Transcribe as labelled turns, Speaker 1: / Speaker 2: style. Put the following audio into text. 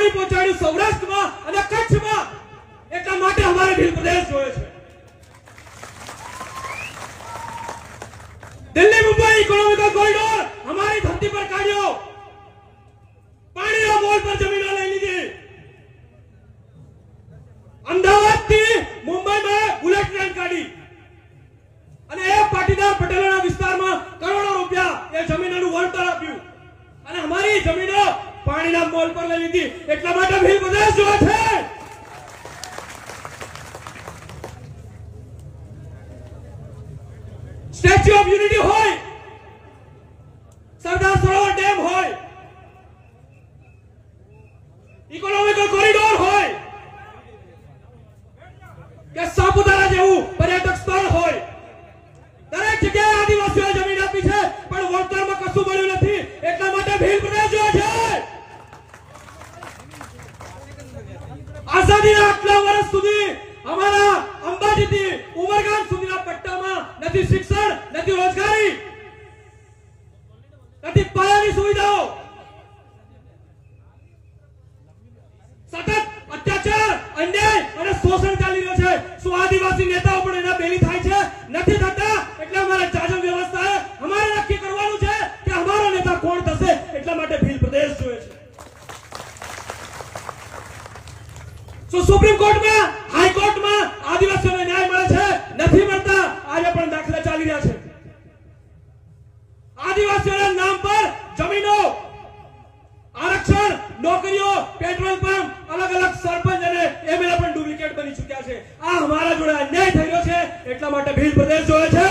Speaker 1: પાણી પહોંચાડ્યું સૌરાષ્ટ્રમાં અને કચ્છમાં, એટલા માટે અમારે ભીલ પ્રદેશ જોઈએ છે. દિલ્હી મુંબઈ ઇકોનોમિકલ કોરિડોર हमारी धरती पर काढ़ियो, पानी मोल पर जमीन लई लीधी. अमदावाद थी मुंबई में बुलेट ट्रेन काढ़ी અને એ પાટીદાર પટેલોના વિસ્તારમાં કરોડો રૂપિયા એ જમીનનું વળતર આપ્યું અને અમારી જમીનો પાણીના મોલ પર લઈ લીધી. એટલા માટે ભીલ પ્રદેશ જોવા છે. સ્ટેચ્યુ ઓફ યુનિટી હોય, સરદાર સરોવર ડેમ હોય, ઇકોનોમિકલ કોરિડોર હોય કે સાપુતારા જેવું પર્યટક સ્થળ હોય, દરેક જગ્યાએ આદિવાસીઓ જમીન આપી છે પણ વળતરમાં કશું મળ્યું નથી. એટલા માટે ભીલ પ્રદેશ જો છે આઝાદીના આટલા વર્ષ સુધી અમારા અંબાજીથી ઉમરગામ સુધીના પટ્ટામાં નથી શિક્ષણ, નથી રોજગારી, નથી પાયાની સુવિધાઓ. સતત અત્યાચાર, અન્યાય અને શોષણ ચાલી રહ્યો છે. શું આદિવાસી નેતાઓ પણ એના બેલી થાય છે? નથી થતા. એટલે અમારે શાસન વ્યવસ્થાએ અમારે નક્કી કરવાનું છે કે અમારો નેતા કોણ થશે. એટલા માટે ભીલ પ્રદેશ જોઈએ છે. શું સુપ્રીમ કોર્ટમાં, હાઈકોર્ટમાં આદિવાસીઓને ન્યાય મળે છે? નથી મળતા. આજે પણ દાખલા ચાલી રહ્યા છે. આદિવાસીઓના નામ પર જમીનો, આરક્ષણ, નોકરીઓ, પેટ્રોલ પંપ, અલગ અલગ સરપંચ અને એમએલએ પણ ડુપ્લિકેટ બની ચૂક્યા છે. આ અમારા જોડે અન્યાય થઈ રહ્યો છે. એટલા માટે ભીલ પ્રદેશ જોવે છે.